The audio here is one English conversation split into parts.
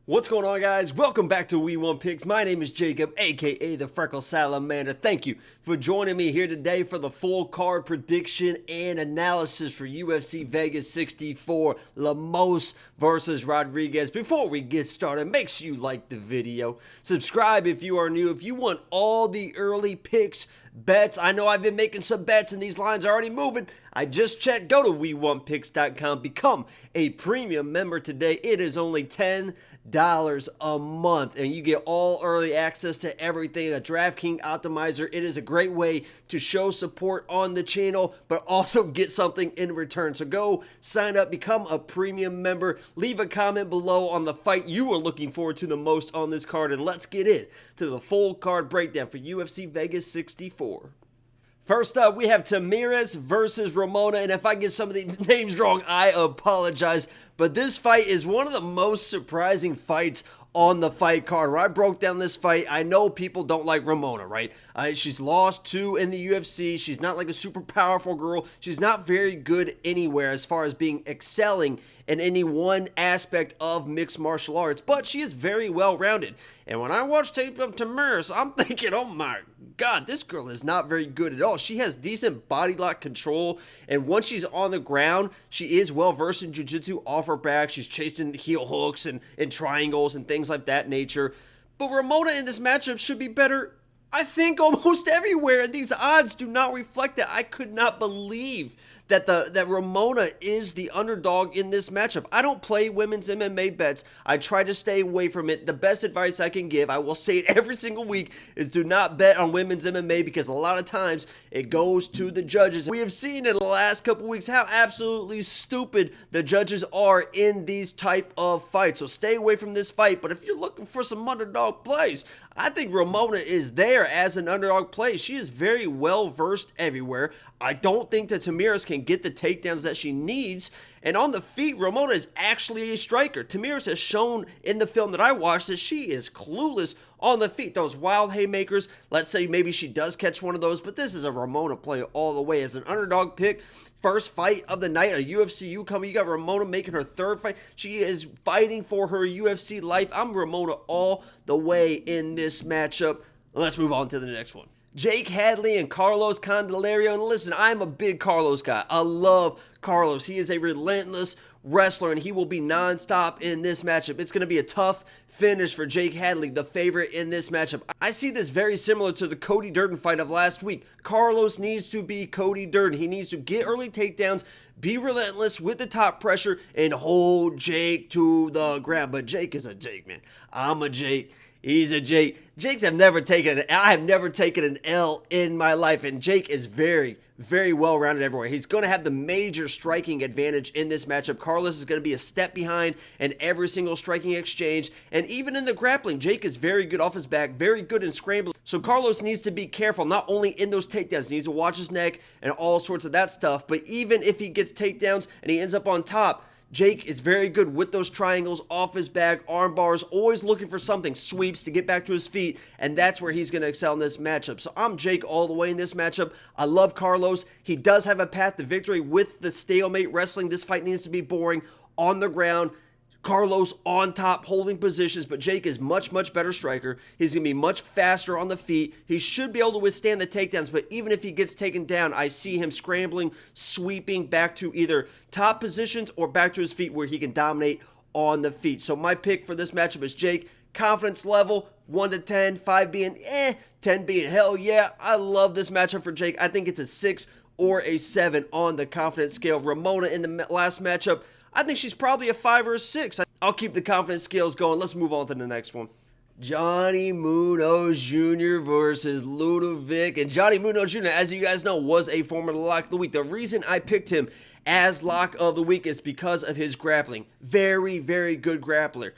What's going on, guys? Welcome back to We Want Picks. My name is Jacob, aka the Freckle Salamander. Thank you for joining me here today for the full card prediction and analysis for UFC Vegas 64, Lemos versus Rodriguez. Before we get started, make sure you like the video, subscribe if you are new. If you want all the early picks, bets, I know I've been making some bets and these lines are already moving. I just checked. Go to WeWantPicks.com. Become a premium member today. It is only $10 a month and you get all early access to everything. A DraftKings optimizer. It is a great way to show support on the channel but also get something in return. So go sign up, become a premium member, leave a comment below on the fight you are looking forward to the most on this card, and let's get in to the full card breakdown for UFC Vegas 64. First up, we have Tamires versus Ramona, and if I get some of these names wrong, I apologize, but this fight is one of the most surprising fights on the fight card. Where I broke down this fight, I know people don't like Ramona, right? She's lost 2 in the UFC. She's not like a super powerful girl. She's not very good anywhere as far as being excelling in any one aspect of mixed martial arts, but she is very well-rounded. And when I watch tape of Tamires, I'm thinking, oh my God, this girl is not very good at all. She has decent body lock control, and once she's on the ground, she is well-versed in jiu-jitsu off her back. She's chasing heel hooks and triangles and things like that nature. But Ramona in this matchup should be better, I think, almost everywhere, and these odds do not reflect that. I could not believe that Ramona is the underdog in this matchup. I don't play women's MMA bets. I try to stay away from it. The best advice I can give, I will say it every single week, is do not bet on women's MMA because a lot of times it goes to the judges. We have seen in the last couple weeks how absolutely stupid the judges are in these type of fights. So stay away from this fight. But if you're looking for some underdog plays, I think Ramona is there as an underdog play. She is very well versed everywhere. I don't think that Tamires can get the takedowns that she needs. And on the feet, Ramona is actually a striker. Tamires has shown in the film that I watched that she is clueless on the feet. Those wild haymakers, let's say maybe she does catch one of those, but this is a Ramona play all the way. As an underdog pick, first fight of the night, a UFC coming. You got Ramona making her third fight. She is fighting for her UFC life. I'm Ramona all the way in this matchup. Let's move on to the next one. Jake Hadley and Carlos Candelario. And listen, I'm a big Carlos guy. I love Carlos. He is a relentless wrestler, and he will be non-stop in this matchup. It's going to be a tough finish for Jake Hadley, the favorite in this matchup. I see this very similar to the Cody Durden fight of last week. Carlos needs to be Cody Durden. He needs to get early takedowns, be relentless with the top pressure, and hold Jake to the ground. But Jake is a Jake, man. I'm a Jake. He's a Jake. I have never taken an L in my life, and Jake is very, very well-rounded everywhere. He's going to have the major striking advantage in this matchup. Carlos is going to be a step behind in every single striking exchange, and even in the grappling, Jake is very good off his back, very good in scrambling. So Carlos needs to be careful, not only in those takedowns, he needs to watch his neck and all sorts of that stuff, but even if he gets takedowns and he ends up on top, Jake is very good with those triangles off his back, arm bars, always looking for something, sweeps to get back to his feet, and that's where he's going to excel in this matchup. So I'm Jake all the way in this matchup. I love Carlos. He does have a path to victory with the stalemate wrestling. This fight needs to be boring on the ground. Carlos on top, holding positions, but Jake is much, much better striker. He's going to be much faster on the feet. He should be able to withstand the takedowns, but even if he gets taken down, I see him scrambling, sweeping back to either top positions or back to his feet where he can dominate on the feet. So my pick for this matchup is Jake. Confidence level, 1 to 10, 5 being 10 being hell yeah. I love this matchup for Jake. I think it's a 6 or a 7 on the confidence scale. Ramona in the last matchup, I think she's probably a 5 or a 6. I'll keep the confidence scales going. Let's move on to the next one. Johnny Munoz Jr. versus Liudvik. And Johnny Munoz Jr., as you guys know, was a former Lock of the Week. The reason I picked him as Lock of the Week is because of his grappling. Very, very good grappler.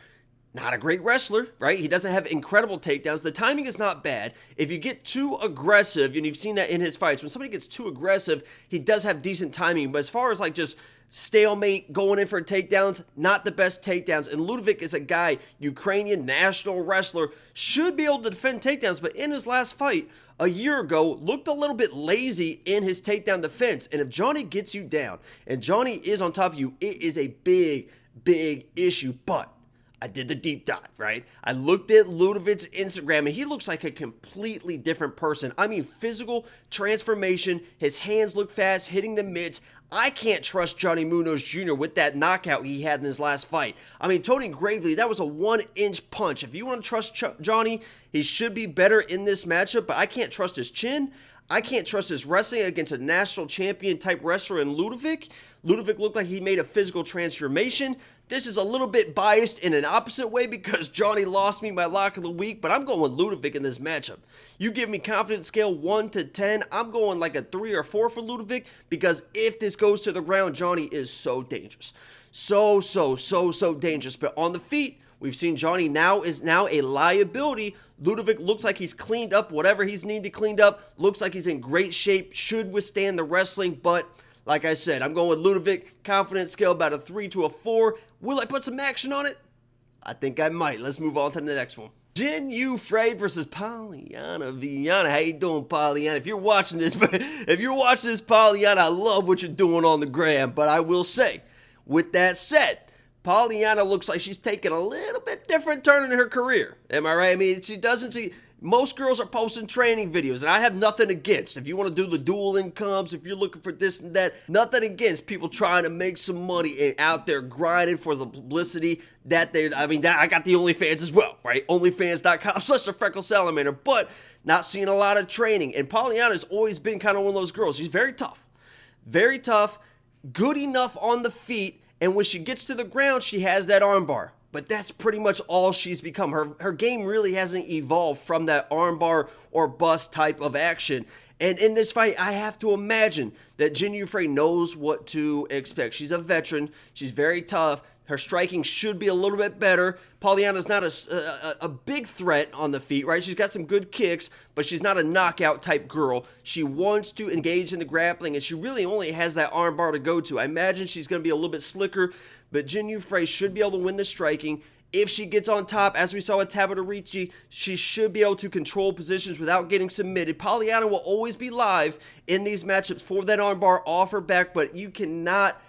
Not a great wrestler, right? He doesn't have incredible takedowns. The timing is not bad. If you get too aggressive, and you've seen that in his fights, when somebody gets too aggressive, he does have decent timing. But as far as like just stalemate, going in for takedowns, not the best takedowns. And Liudvik is a guy, Ukrainian national wrestler, should be able to defend takedowns, but in his last fight a year ago, looked a little bit lazy in his takedown defense. And if Johnny gets you down, and Johnny is on top of you, it is a big, big issue. But I did the deep dive, right? I looked at Liudvik's Instagram, and he looks like a completely different person. I mean, physical transformation. His hands look fast, hitting the mitts. I can't trust Johnny Munoz Jr. with that knockout he had in his last fight. I mean, Tony Gravely, that was a 1-inch punch. If you want to trust Johnny, he should be better in this matchup, but I can't trust his chin. I can't trust his wrestling against a national champion type wrestler in Liudvik. Liudvik looked like he made a physical transformation. This is a little bit biased in an opposite way because Johnny lost me my lock of the week, but I'm going with Liudvik in this matchup. You give me confidence scale 1 to 10, I'm going like a 3 or 4 for Liudvik because if this goes to the ground, Johnny is so dangerous. So dangerous. But on the feet, we've seen Johnny is now a liability. Liudvik looks like he's cleaned up whatever he's needed cleaned up. Looks like he's in great shape. Should withstand the wrestling. But like I said, I'm going with Liudvik. Confidence scale about a 3 to a 4. Will I put some action on it? I think I might. Let's move on to the next one. Jinh Frey versus Polyana Viana. How you doing, Polyana? If you're watching this, Polyana, I love what you're doing on the gram. But I will say, with that said, Polyana looks like she's taking a little bit different turn in her career. Am I right? I mean, she doesn't see... Most girls are posting training videos, and I have nothing against. If you want to do the dual incomes, if you're looking for this and that, nothing against people trying to make some money and out there grinding for the publicity I got the OnlyFans as well, right? OnlyFans.com/the but not seeing a lot of training. And Polyana's always been kind of one of those girls. She's very tough, good enough on the feet, and when she gets to the ground, she has that armbar. But that's pretty much all she's become. Her game really hasn't evolved from that armbar or bust type of action. And in this fight, I have to imagine that Jinh Frey knows what to expect. She's a veteran. She's very tough. Her striking should be a little bit better. Polyana's not a big threat on the feet, right? She's got some good kicks, but she's not a knockout type girl. She wants to engage in the grappling, and she really only has that arm bar to go to. I imagine she's going to be a little bit slicker, but Jinh Frey should be able to win the striking. If she gets on top, as we saw with Tabata Ricci, she should be able to control positions without getting submitted. Polyana will always be live in these matchups for that armbar off her back, but you cannot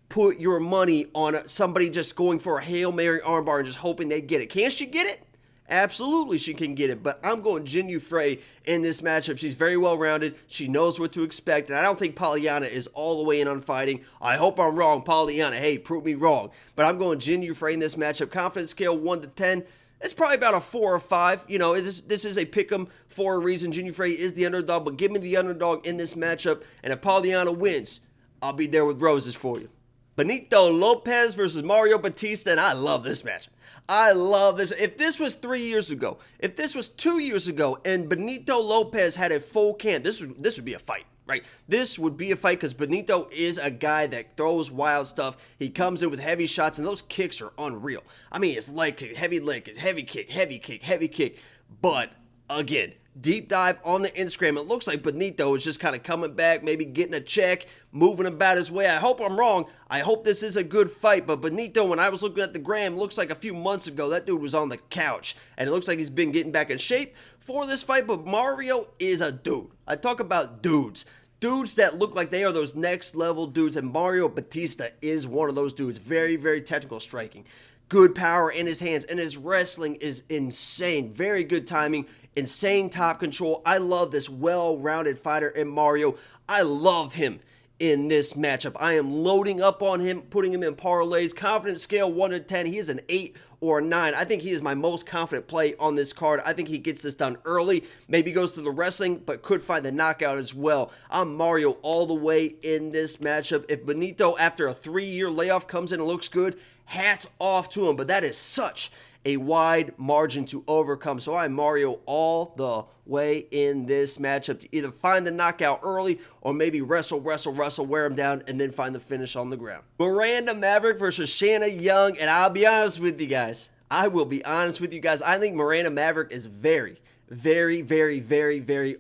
put your money on somebody just going for a Hail Mary armbar and just hoping they get it. Can she get it? Absolutely she can get it, but I'm going Jinh Frey in this matchup. She's very well-rounded. She knows what to expect, and I don't think Polyana is all the way in on fighting. I hope I'm wrong, Polyana. Hey, prove me wrong. But I'm going Jinh Frey in this matchup. Confidence scale 1 to 10. It's probably about a 4 or 5. You know, this is a pick'em for a reason. Jinh Frey is the underdog, but give me the underdog in this matchup, and if Polyana wins, I'll be there with roses for you. Benito Lopez versus Mario Bautista, and I love this matchup. I love this. If this was 3 years ago, if this was 2 years ago, and Benito Lopez had a full camp, this would be a fight, right? This would be a fight because Benito is a guy that throws wild stuff. He comes in with heavy shots, and those kicks are unreal. I mean, it's leg kick, heavy kick, heavy kick. But, again, deep dive on the Instagram. It looks like Benito is just kind of coming back, maybe getting a check, moving about his way. I hope I'm wrong. I hope this is a good fight. But Benito, when I was looking at the gram, looks like a few months ago, that dude was on the couch. And it looks like he's been getting back in shape for this fight. But Mario is a dude. I talk about dudes. Dudes that look like they are those next level dudes. And Mario Bautista is one of those dudes. Very, very technical striking. Good power in his hands. And his wrestling is insane. Very good timing. Insane top control. I love this well-rounded fighter in Mario. I love him in this matchup. I am loading up on him, putting him in parlays. Confidence scale 1 to 10. He is an 8 or a 9. I think he is my most confident play on this card. I think he gets this done early. Maybe goes to the wrestling, but could find the knockout as well. I'm Mario all the way in this matchup. If Benito, after a 3-year layoff, comes in and looks good, hats off to him. But that is such a wide margin to overcome. So I'm Mario all the way in this matchup to either find the knockout early or maybe wrestle, wear him down, and then find the finish on the ground. Miranda Maverick versus Shanna Young, and I'll be honest with you guys. I will be honest with you guys. I think Miranda Maverick is very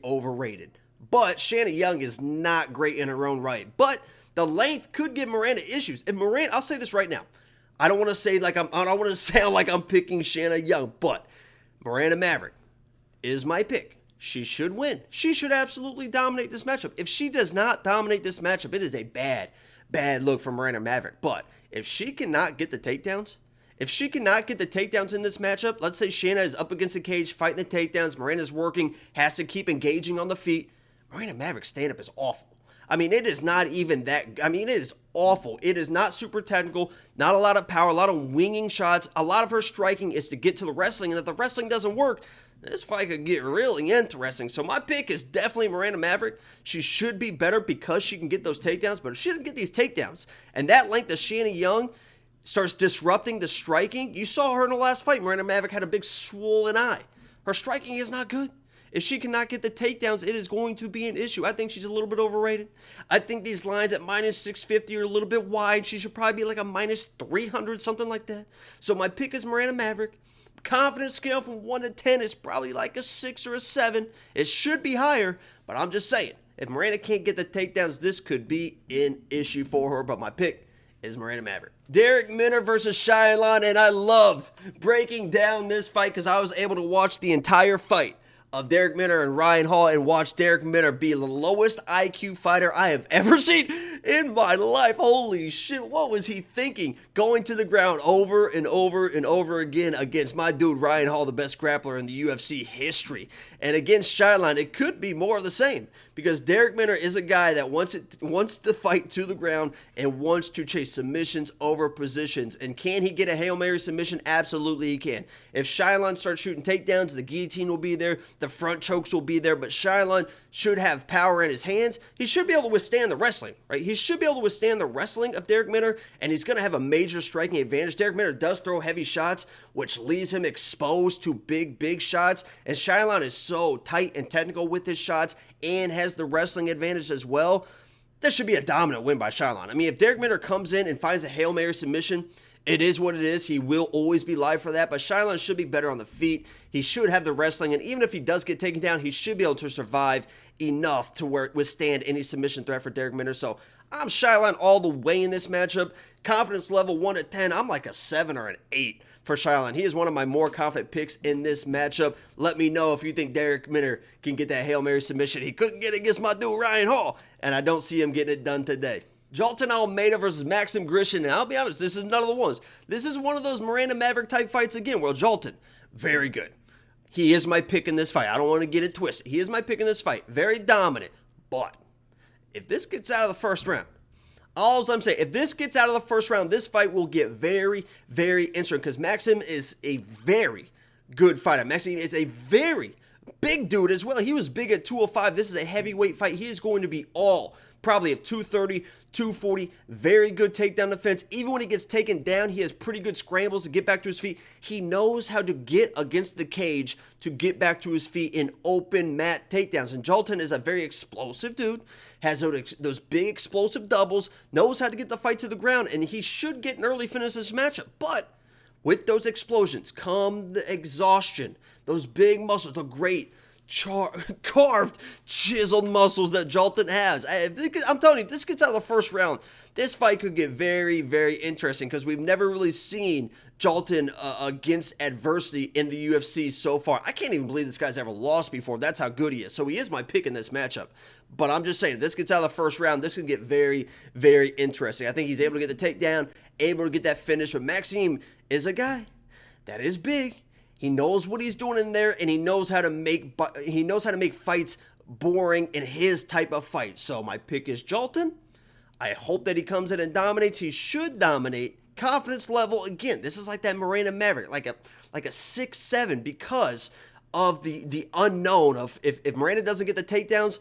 overrated. But Shanna Young is not great in her own right. But the length could give Miranda issues. And Miranda, I'll say this right now. I don't want to sound like I'm picking Shanna Young, but Miranda Maverick is my pick. She should win. She should absolutely dominate this matchup. If she does not dominate this matchup, it is a bad look for Miranda Maverick. But if she cannot get the takedowns, If she cannot get the takedowns in this matchup, let's say Shanna is up against the cage, fighting the takedowns, Miranda's working, has to keep engaging on the feet. Miranda Maverick's stand-up is awful. I mean, it is not even that, I mean, it is awful. It is not super technical, not a lot of power, a lot of winging shots. A lot of her striking is to get to the wrestling, and if the wrestling doesn't work, this fight could get really interesting. So my pick is definitely Miranda Maverick. She should be better because she can get those takedowns, but if she doesn't get these takedowns, and that length of Shanna Young starts disrupting the striking, you saw her in the last fight. Miranda Maverick had a big swollen eye. Her striking is not good. If she cannot get the takedowns, it is going to be an issue. I think she's a little bit overrated. I think these lines at minus 650 are a little bit wide. She should probably be like a minus 300, something like that. So my pick is Miranda Maverick. Confidence scale from 1 to 10 is probably like a 6 or a 7. It should be higher, but I'm just saying, if Miranda can't get the takedowns, this could be an issue for her. But my pick is Miranda Maverick. Darrick Minner versus Shayilan, and I loved breaking down this fight because I was able to watch the entire fight of Darrick Minner and Ryan Hall and watch Darrick Minner be the lowest IQ fighter I have ever seen in my life. Holy shit, what was he thinking? Going to the ground over and over and over again against my dude Ryan Hall, the best grappler in the UFC history. And against Shayilan, it could be more of the same because Darrick Minner is a guy that wants to fight to the ground and wants to chase submissions over positions. And can he get a Hail Mary submission? Absolutely he can. If Shayilan starts shooting takedowns, the guillotine will be there, the front chokes will be there, but Shayilan should have power in his hands. He should be able to withstand the wrestling, right? He should be able to withstand the wrestling of Darrick Minner, and he's going to have a major striking advantage. Darrick Minner does throw heavy shots, which leaves him exposed to big shots, and Shayilan is so tight and technical with his shots and has the wrestling advantage as well. This should be a dominant win by Shayilan. I mean, if Darrick Minner comes in and finds a Hail Mary submission, it is what it is. He will always be live for that, but Shayilan should be better on the feet. He should have the wrestling, and even if he does get taken down, he should be able to survive enough to withstand any submission threat for Darrick Minner. So I'm Shayilan all the way in this matchup. Confidence level 1 to 10, I'm like a 7 or an 8 for Shayilan. He is one of my more confident picks in this matchup. Let me know if you think Darrick Minner can get that Hail Mary submission. He couldn't get it against my dude Ryan Hall, and I don't see him getting it done today. Jailton Almeida versus Maxim Grishin, and I'll be honest, this is none of the ones. This is one of those Miranda Maverick type fights again, where Jailton, very good. He is my pick in this fight. I don't want to get it twisted. He is my pick in this fight. Very dominant. But if this gets out of the first round, all I'm saying, if this gets out of the first round, this fight will get very interesting because Maxim is a very good fighter. Maxim is a very big dude as well. He was big at 205. This is a heavyweight fight. He is going to be all probably at 230, 240. Very good takedown defense. Even when he gets taken down, he has pretty good scrambles to get back to his feet. He knows how to get against the cage to get back to his feet in open mat takedowns. And Jailton is a very explosive dude, has those big explosive doubles, knows how to get the fight to the ground, and he should get an early finish this matchup. But with those explosions come the exhaustion, those big muscles, the great carved, chiseled muscles that Jailton has. I'm telling you, if this gets out of the first round, this fight could get very interesting because we've never really seen Jailton against adversity in the UFC so far. I can't even believe this guy's ever lost before. That's how good he is. So he is my pick in this matchup. But I'm just saying, if this gets out of the first round, this could get very interesting. I think he's able to get the takedown, able to get that finish. But Maxim is a guy that is big. He knows what he's doing in there, and he knows how to make fights boring in his type of fight. So my pick is Jailton. I hope that he comes in and dominates. He should dominate. Confidence level, again, this is like that Miranda Maverick, like a 6-7 because of the unknown of if Miranda doesn't get the takedowns,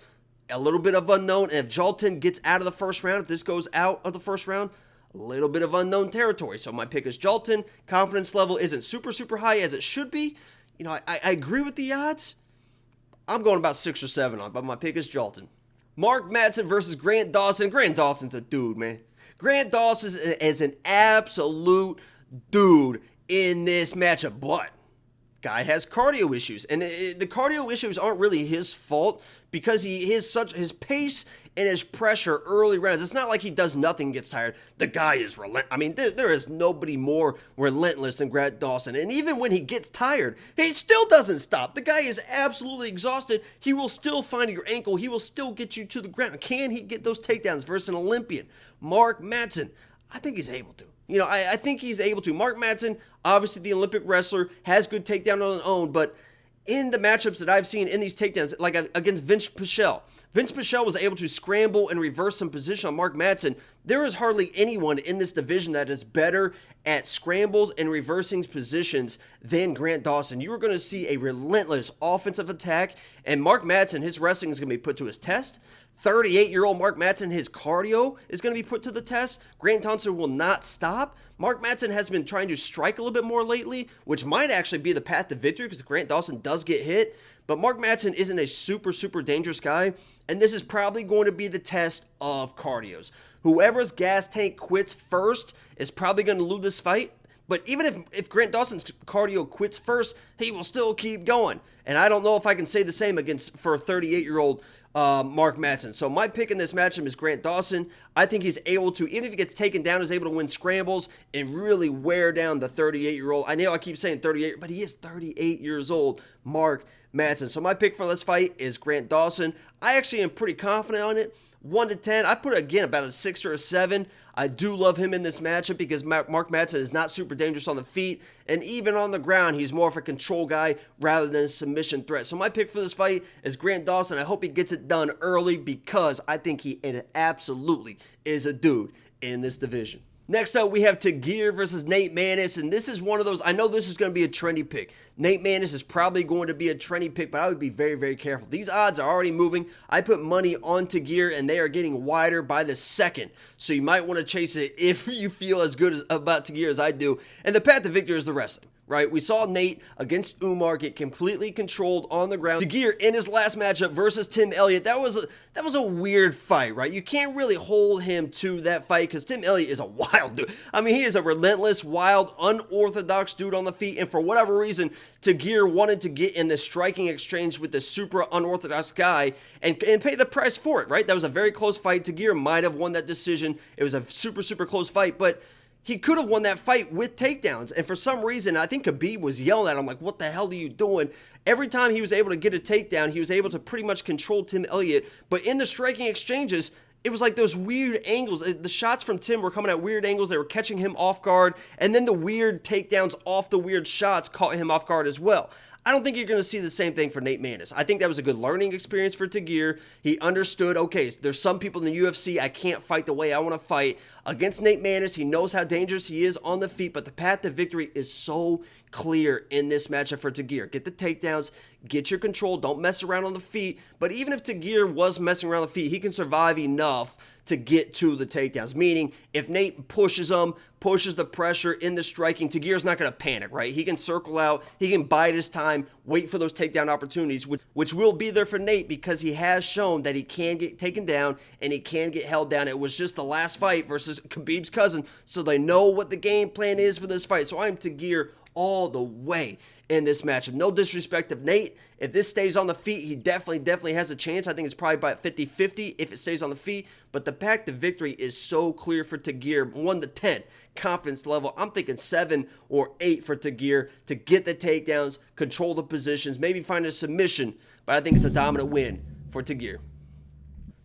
a little bit of unknown. And if Jailton gets out of the first round, if this goes out of the first round, a little bit of unknown territory. So my pick is Jailton. Confidence level isn't super high as it should be. You know, I agree with the odds. I'm going about 6 or 7 on, but my pick is Jailton. Mark Madsen versus Grant Dawson. Grant Dawson's a dude, man. Grant Dawson is an absolute dude in this matchup, but guy has cardio issues, and the cardio issues aren't really his fault because his pace and his pressure early rounds. It's not like he does nothing and gets tired. The guy is relentless. I mean, there is nobody more relentless than Grant Dawson, and even when he gets tired, he still doesn't stop. The guy is absolutely exhausted. He will still find your ankle. He will still get you to the ground. Can he get those takedowns versus an Olympian? Mark Madsen, I think he's able to. You know, I think he's able to. Mark Madsen, obviously the Olympic wrestler, has good takedown on his own, but in the matchups that I've seen in these takedowns, like against Vince Pichel was able to scramble and reverse some position on Mark Madsen. There is hardly anyone in this division that is better at scrambles and reversing positions than Grant Dawson. You are going to see a relentless offensive attack, and Mark Madsen, his wrestling is going to be put to his test. 38-year-old Mark Madsen, his cardio is going to be put to the test. Grant Dawson will not stop. Mark Madsen has been trying to strike a little bit more lately, which might actually be the path to victory because Grant Dawson does get hit. But Mark Madsen isn't a super dangerous guy, and this is probably going to be the test of cardios. Whoever's gas tank quits first is probably going to lose this fight. But even if Grant Dawson's cardio quits first, he will still keep going. And I don't know if I can say the same for a 38-year-old Mark Madsen. So my pick in this matchup is Grant Dawson. I think he's able to, even if he gets taken down, is able to win scrambles and really wear down the 38-year-old. I know I keep saying 38, but he is 38 years old, Mark Madsen. So my pick for this fight is Grant Dawson. I actually am pretty confident on it. 1 to 10, I put it again about a 6 or a 7. I do love him in this matchup because Mark Madsen is not super dangerous on the feet, and even on the ground, he's more of a control guy rather than a submission threat. So my pick for this fight is Grant Dawson. I hope he gets it done early because I think he absolutely is a dude in this division. Next up, we have Tagir versus Nate Maness, and this is one of those, I know this is going to be a trendy pick. Nate Maness is probably going to be a trendy pick, but I would be very careful. These odds are already moving. I put money on Tagir, and they are getting wider by the second, so you might want to chase it if you feel as good about Tagir as I do. And the path to victory is the wrestling. Right, we saw Nate against Umar get completely controlled on the ground. Tagir in his last matchup versus Tim Elliott, that was a weird fight, right? You can't really hold him to that fight because Tim Elliott is a wild dude. I mean, he is a relentless, wild, unorthodox dude on the feet, and for whatever reason, Tagir wanted to get in this striking exchange with this super unorthodox guy and pay the price for it, right? That was a very close fight. Tagir might have won that decision. It was a super close fight, but he could have won that fight with takedowns, and for some reason, I think Khabib was yelling at him like, what the hell are you doing? Every time he was able to get a takedown, he was able to pretty much control Tim Elliott, but in the striking exchanges, it was like those weird angles. The shots from Tim were coming at weird angles. They were catching him off guard, and then the weird takedowns off the weird shots caught him off guard as well. I don't think you're going to see the same thing for Nate Maness. I think that was a good learning experience for Tagir. He understood, okay, there's some people in the UFC I can't fight the way I want to fight. Against Nate Maness, he knows how dangerous he is on the feet, but the path to victory is so clear in this matchup for Tagir. Get the takedowns, get your control, don't mess around on the feet. But even if Tagir was messing around the feet, he can survive enough to get to the takedowns. Meaning, if Nate pushes him, pushes the pressure in the striking, Tagir's not going to panic, right? He can circle out, he can bide his time, wait for those takedown opportunities, which will be there for Nate because he has shown that he can get taken down and he can get held down. It was just the last fight versus Khabib's cousin, so they know what the game plan is for this fight. So I'm Tagir all the way in this matchup. No disrespect of Nate. If this stays on the feet, he definitely has a chance. I think it's probably about 50-50 if it stays on the feet. But the path to victory is so clear for Tagir. 1 to 10 confidence level. I'm thinking 7 or 8 for Tagir to get the takedowns, control the positions, maybe find a submission. But I think it's a dominant win for Tagir.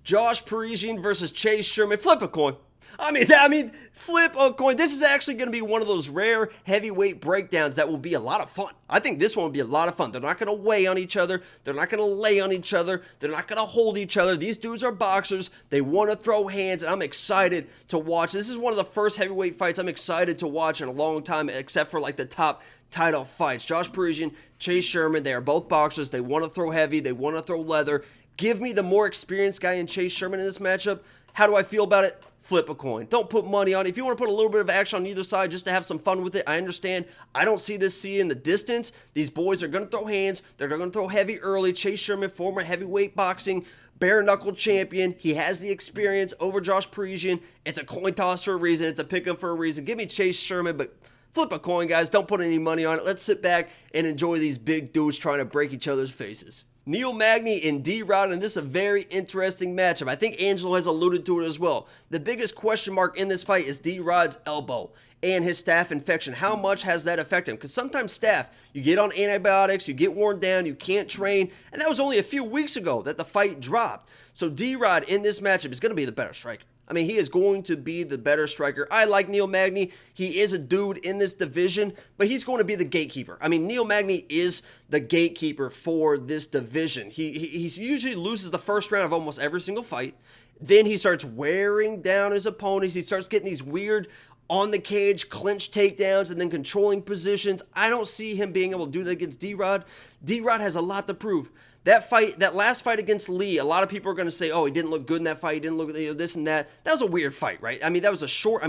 Josh Parisian versus Chase Sherman. Flip a coin. I mean, flip a coin. This is actually going to be one of those rare heavyweight breakdowns that will be a lot of fun. I think this one will be a lot of fun. They're not going to weigh on each other. They're not going to lay on each other. They're not going to hold each other. These dudes are boxers. They want to throw hands, and I'm excited to watch. This is one of the first heavyweight fights I'm excited to watch in a long time, except for like the top title fights. Josh Parisian, Chase Sherman, they are both boxers. They want to throw heavy. They want to throw leather. Give me the more experienced guy in Chase Sherman in this matchup. How do I feel about it? Flip a coin. Don't put money on it. If you want to put a little bit of action on either side just to have some fun with it, I understand. I don't see this in the distance. These boys are going to throw hands. They're going to throw heavy early. Chase Sherman, former heavyweight boxing, bare knuckle champion. He has the experience over Josh Parisian. It's a coin toss for a reason. It's a pick 'em for a reason. Give me Chase Sherman, but flip a coin, guys. Don't put any money on it. Let's sit back and enjoy these big dudes trying to break each other's faces. Neil Magny and D-Rod, and this is a very interesting matchup. I think Angelo has alluded to it as well. The biggest question mark in this fight is D-Rod's elbow and his staph infection. How much has that affected him? Because sometimes staph, you get on antibiotics, you get worn down, you can't train, and that was only a few weeks ago that the fight dropped. So D-Rod in this matchup is going to be the better striker. I mean, he is going to be the better striker. I like Neil Magny. He is a dude in this division, but he's going to be the gatekeeper. I mean, Neil Magny is the gatekeeper for this division. He usually loses the first round of almost every single fight. Then he starts wearing down his opponents. He starts getting these weird on the cage clinch takedowns and then controlling positions. I don't see him being able to do that against D-Rod. D-Rod has a lot to prove. That last fight against Lee, a lot of people are going to say, oh, he didn't look good in that fight. He didn't look, this and that. That was a weird fight, right? I mean, that was a short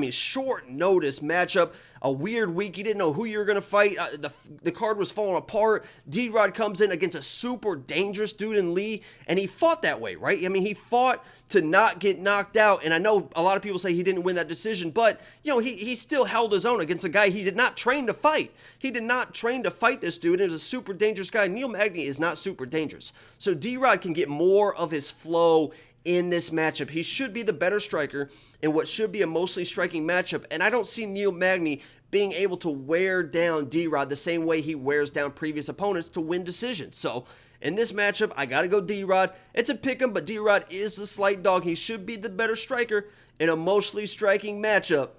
notice matchup, a weird week. You didn't know who you were going to fight. The card was falling apart. D-Rod comes in against a super dangerous dude in Lee, and he fought that way, right? I mean, he fought to not get knocked out, and I know a lot of people say he didn't win that decision, but, he still held his own against a guy he did not train to fight. He did not train to fight this dude, and he was a super dangerous guy. Neil Magny is not super dangerous. So D-Rod can get more of his flow in this matchup. He should be the better striker in what should be a mostly striking matchup, and I don't see Neil Magny being able to wear down D-Rod the same way he wears down previous opponents to win decisions. So in this matchup, I got to go D-Rod. It's a pick 'em, but D-Rod is the slight dog. He should be the better striker in a mostly striking matchup.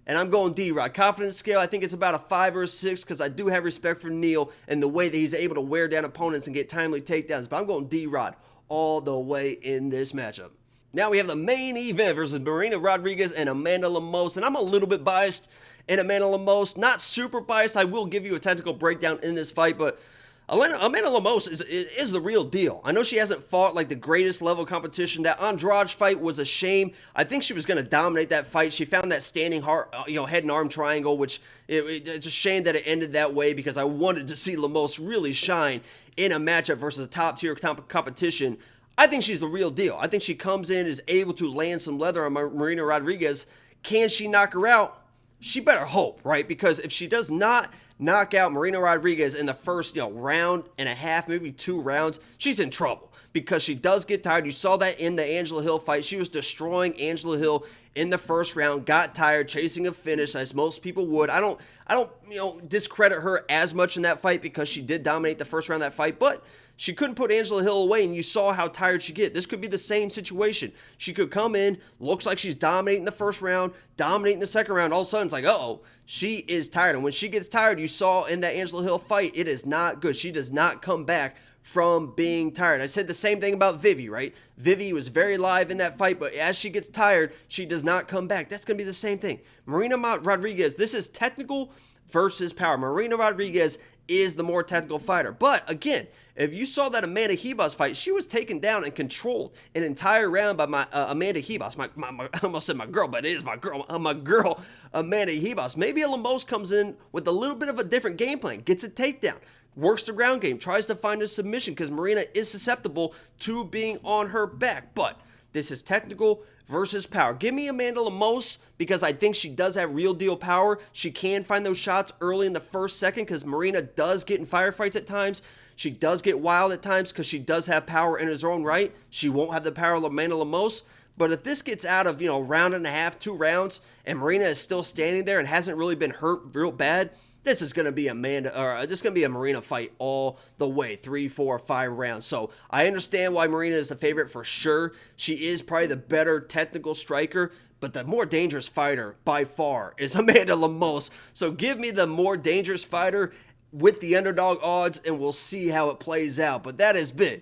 And I'm going D-Rod. Confidence scale, I think it's about a 5 or a 6 because I do have respect for Neil and the way that he's able to wear down opponents and get timely takedowns. But I'm going D-Rod all the way in this matchup. Now we have the main event versus Marina Rodriguez and Amanda Lemos. And I'm a little bit biased in Amanda Lemos. Not super biased. I will give you a technical breakdown in this fight, but Amanda Lemos is the real deal. I know she hasn't fought like the greatest level competition. That Andrade fight was a shame. I think she was going to dominate that fight. She found that standing head and arm triangle, which it's a shame that it ended that way because I wanted to see Lemos really shine in a matchup versus a top tier competition. I think she's the real deal. I think she comes in, is able to land some leather on Marina Rodriguez. Can she knock her out? She better hope, right? Because if she does not knock out Marina Rodriguez in the first round and a half, maybe 2 rounds, she's in trouble because she does get tired. You saw that in the Angela Hill fight. She was destroying Angela Hill in the first round, got tired, chasing a finish as most people would. I don't discredit her as much in that fight because she did dominate the first round of that fight, but she couldn't put Angela Hill away, and you saw how tired she get. This could be the same situation. She could come in, looks like she's dominating the first round, dominating the second round. All of a sudden, it's like, uh-oh, she is tired. And when she gets tired, you saw in that Angela Hill fight, it is not good. She does not come back from being tired. I said the same thing about Vivi, right? Vivi was very live in that fight, but as she gets tired, she does not come back. That's going to be the same thing. Marina Rodriguez, this is technical versus power. Marina Rodriguez is the more technical fighter. But again, if you saw that Amanda Ribas fight, she was taken down and controlled an entire round by Amanda Ribas. I almost said my girl, but it is my girl, Amanda Ribas. Maybe a Lemos comes in with a little bit of a different game plan, gets a takedown, works the ground game, tries to find a submission because Marina is susceptible to being on her back. But this is technical versus power. Give me Amanda Lemos because I think she does have real deal power. She can find those shots early in the first second because Marina does get in firefights at times. She does get wild at times because she does have power in her own right. She won't have the power of Amanda Lemos. But if this gets out of, round and a half, 2 rounds, and Marina is still standing there and hasn't really been hurt real bad, this is going to be this is going to be a Marina fight all the way, 3, 4, 5 rounds. So I understand why Marina is the favorite for sure. She is probably the better technical striker, but the more dangerous fighter by far is Amanda Lemos. So give me the more dangerous fighter with the underdog odds, and we'll see how it plays out. But that has been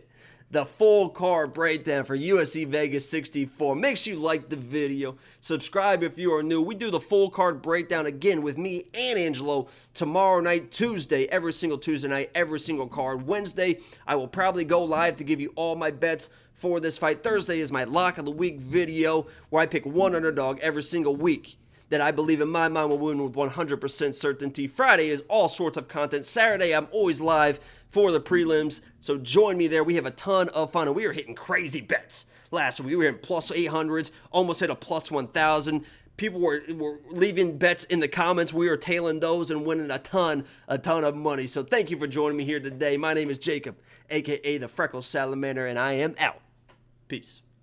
the full card breakdown for UFC Vegas 64. Make sure you like the video, subscribe if you are new. We do the full card breakdown again with me and Angelo tomorrow night, Tuesday, every single Tuesday night, every single card. Wednesday, I will probably go live to give you all my bets for this fight. Thursday is my lock of the week video where I pick one underdog every single week that I believe in my mind will win with 100% certainty. Friday is all sorts of content. Saturday, I'm always live for the prelims, so join me there. We have a ton of fun, and we are hitting crazy bets. Last week, we were in plus 800s, almost hit a plus 1,000. People were leaving bets in the comments. We were tailing those and winning a ton of money. So thank you for joining me here today. My name is Jacob, a.k.a. the Freckle Salamander, and I am out. Peace.